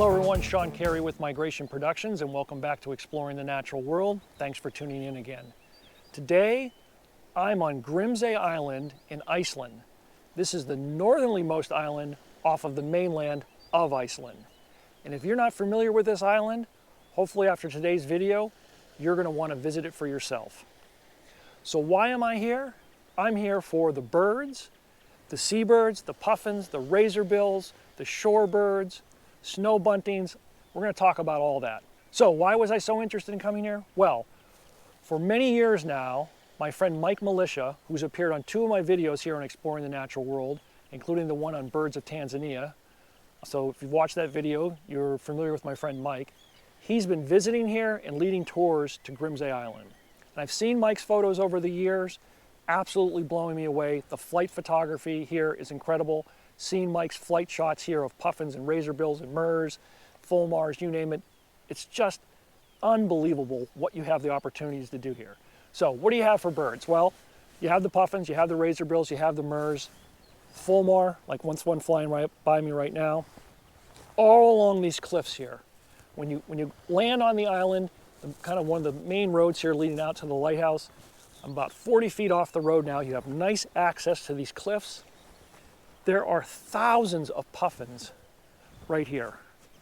Hello everyone, Shawn Carey with Migration Productions, and welcome back to Exploring the Natural World. Thanks for tuning in again. Today, I'm on Grimsay Island in Iceland. This is the northernlymost island off of the mainland of Iceland. And if you're not familiar with this island, hopefully after today's video, you're going to want to visit it for yourself. So why am I here? I'm here for the birds, the seabirds, the puffins, the razorbills, the shorebirds, snow buntings. We're going to talk about all that. So why was I so interested in coming here? Well, for many years now, my friend Mike Militia, who's appeared on 2 of my videos here on Exploring the Natural World, including the one on birds of Tanzania. So if you've watched that video, you're familiar with my friend Mike. He's been visiting here and leading tours to Grimsay Island. And I've seen Mike's photos over the years, absolutely blowing me away. The flight photography here is incredible. Seen Mike's flight shots here of puffins and razorbills and murres, fulmars, you name it. It's just unbelievable what you have the opportunities to do here. So what do you have for birds? Well, you have the puffins, you have the razorbills, you have the murres, fulmar, like one flying right by me right now, all along these cliffs here. When you land on the island, kind of one of the main roads here leading out to the lighthouse, I'm about 40 feet off the road now. You have nice access to these cliffs. There are thousands of puffins right here,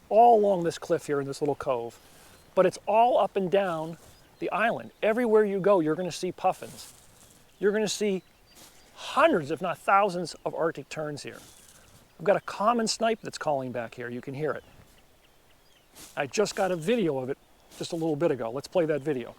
all along this cliff here in this little cove. But it's all up and down the island. Everywhere you go, you're going to see puffins. You're going to see hundreds, if not thousands, of Arctic terns here. I've got a common snipe that's calling back here. You can hear it. I just got a video of it just a little bit ago. Let's play that video.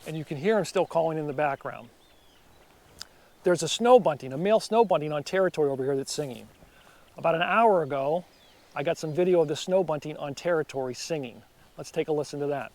And you can hear him still calling in the background. There's a snow bunting, a male snow bunting on territory over here that's singing. About an hour ago, I got some video of the snow bunting on territory singing. Let's take a listen to that.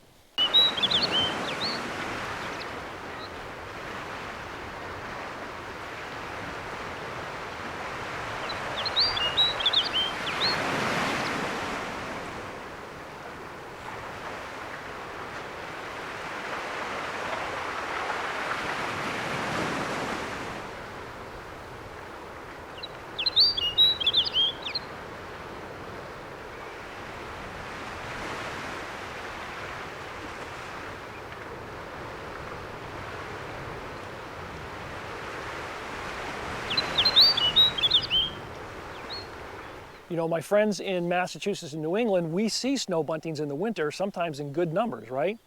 You know, my friends in Massachusetts and New England, we see snow buntings in the winter, sometimes in good numbers, right?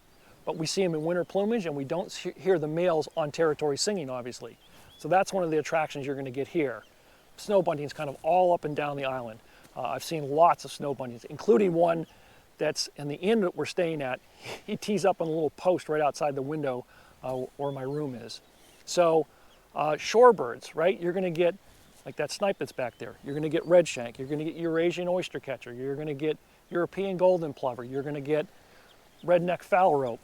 But we see them in winter plumage and we don't hear the males on territory singing, obviously. So that's one of the attractions you're going to get here. Snow buntings kind of all up and down the island. I've seen lots of snow buntings, including one that's in the inn that we're staying at. He tees up on a little post right outside the window where my room is. So shorebirds, right? You're going to get like that snipe that's back there. You're going to get redshank. You're going to get Eurasian oyster catcher. You're going to get European golden plover. You're going to get redneck phalarope.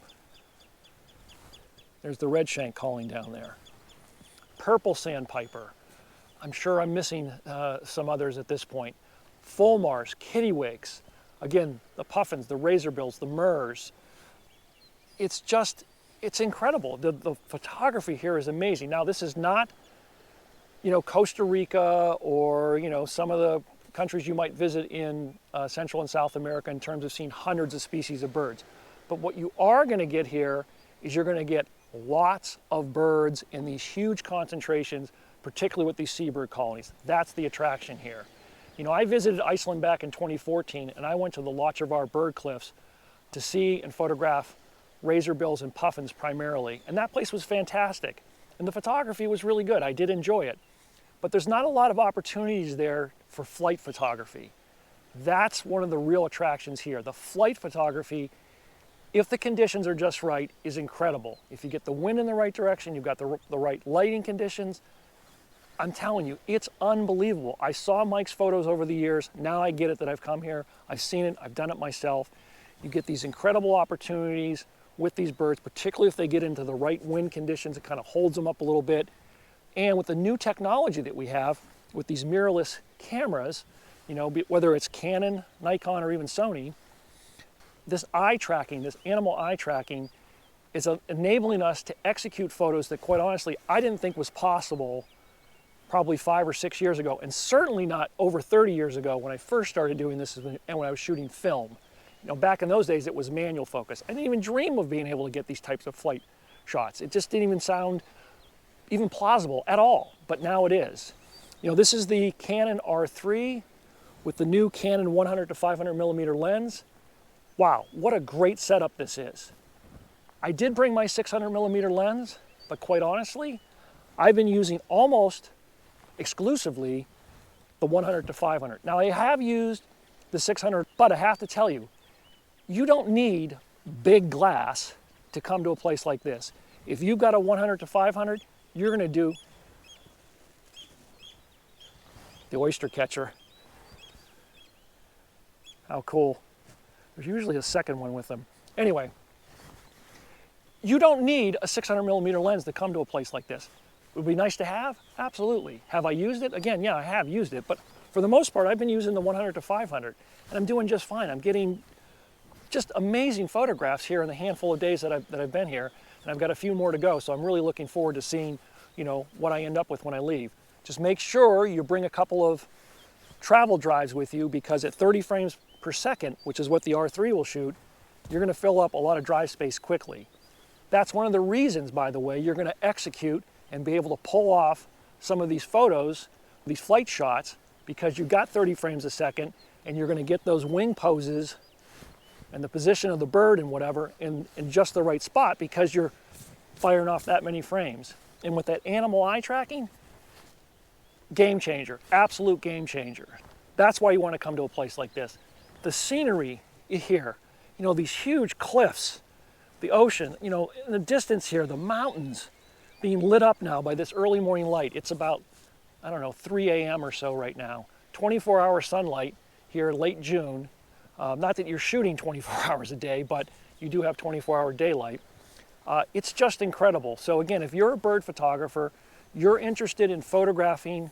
There's the redshank calling down there. Purple sandpiper. I'm sure I'm missing some others at this point. Fulmars, kittiwakes. Again, the puffins, the razorbills, the murres. It's incredible. The photography here is amazing. Now, this is not, you know, Costa Rica or, you know, some of the countries you might visit in Central and South America in terms of seeing hundreds of species of birds. But what you are going to get here is you're going to get lots of birds in these huge concentrations, particularly with these seabird colonies. That's the attraction here. You know, I visited Iceland back in 2014 and I went to the Lotjarvar bird cliffs to see and photograph razorbills and puffins primarily. And that place was fantastic. And the photography was really good. I did enjoy it. But there's not a lot of opportunities there for flight photography. That's one of the real attractions here. The flight photography, if the conditions are just right, is incredible. If you get the wind in the right direction, you've got the right lighting conditions, I'm telling you, it's unbelievable. I saw Mike's photos over the years. Now I get it that I've come here. I've seen it. I've done it myself. You get these incredible opportunities with these birds, particularly if they get into the right wind conditions. It kind of holds them up a little bit. And with the new technology that we have, with these mirrorless cameras, you know, whether it's Canon, Nikon, or even Sony, this eye tracking, this animal eye tracking, is enabling us to execute photos that, quite honestly, I didn't think was possible probably 5 or 6 years ago, and certainly not over 30 years ago when I first started doing this and when I was shooting film. You know, back in those days, it was manual focus. I didn't even dream of being able to get these types of flight shots. It just didn't even sound even plausible at all, but now it is. You know, this is the Canon R3 with the new Canon 100 to 500 millimeter lens. Wow, what a great setup this is. I did bring my 600 millimeter lens, but quite honestly, I've been using almost exclusively the 100 to 500. Now, I have used the 600, but I have to tell you, you don't need big glass to come to a place like this. If you've got a 100 to 500, you're going to do the oyster catcher. How cool. There's usually a second one with them. Anyway, you don't need a 600 millimeter lens to come to a place like this. It would be nice to have? Absolutely. Have I used it? Again, yeah, I have used it, but for the most part, I've been using the 100 to 500, and I'm doing just fine. I'm getting just amazing photographs here in the handful of days that I've been here, and I've got a few more to go, so I'm really looking forward to seeing, you know, what I end up with when I leave. Just make sure you bring a couple of travel drives with you, because at 30 frames per second, which is what the R3 will shoot, you're going to fill up a lot of drive space quickly. That's one of the reasons, by the way, you're going to execute and be able to pull off some of these photos, these flight shots, because you've got 30 frames a second, and you're going to get those wing poses and the position of the bird and whatever in just the right spot, because you're firing off that many frames. And with that animal eye tracking, game changer, absolute game changer. That's why you want to come to a place like this. The scenery here, you know, these huge cliffs, the ocean, you know, in the distance here, the mountains being lit up now by this early morning light. It's about, I don't know, 3 a.m. or so right now. 24-hour sunlight here, late June. Not that you're shooting 24 hours a day, but you do have 24-hour daylight. It's just incredible. So again, if you're a bird photographer, you're interested in photographing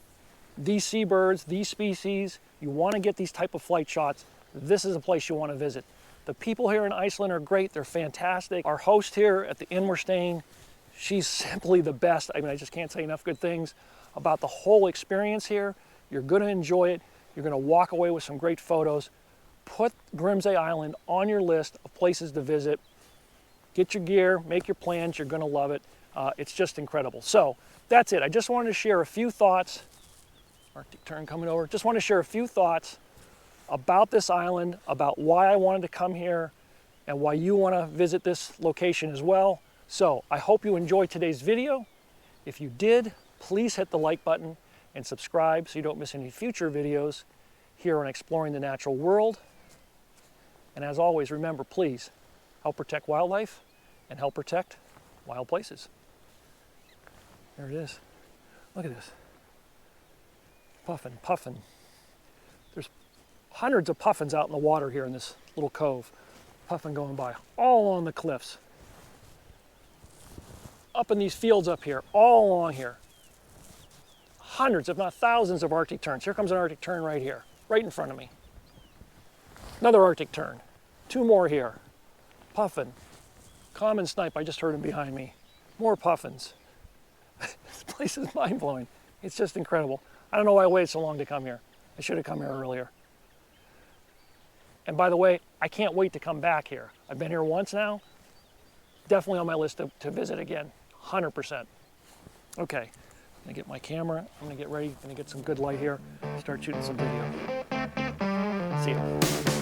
these seabirds, these species, you want to get these type of flight shots, this is a place you want to visit. The people here in Iceland are great. They're fantastic. Our host here at the inn we're staying, she's simply the best. I mean, I just can't say enough good things about the whole experience here. You're going to enjoy it. You're going to walk away with some great photos. Put Grimsay Island on your list of places to visit. Get your gear, make your plans. You're going to love it. It's just incredible. So that's it. I just wanted to share a few thoughts. Arctic Tern coming over. Just want to share a few thoughts about this island, about why I wanted to come here, and why you want to visit this location as well. So I hope you enjoyed today's video. If you did, please hit the like button and subscribe so you don't miss any future videos here on Exploring the Natural World. And as always, remember, please help protect wildlife and help protect wild places. There it is. Look at this. Puffin, puffin. There's hundreds of puffins out in the water here in this little cove. Puffin going by, all along the cliffs. Up in these fields up here, all along here. Hundreds, if not thousands of Arctic terns. Here comes an Arctic tern right here, right in front of me. Another Arctic tern. 2 more here. Puffin. Common snipe, I just heard him behind me. More puffins. This place is mind-blowing. It's just incredible. I don't know why I waited so long to come here. I should have come here earlier. And by the way, I can't wait to come back here. I've been here once now. Definitely on my list to visit again, 100%. Okay, I'm gonna get my camera. I'm gonna get ready, gonna get some good light here, start shooting some video. See ya.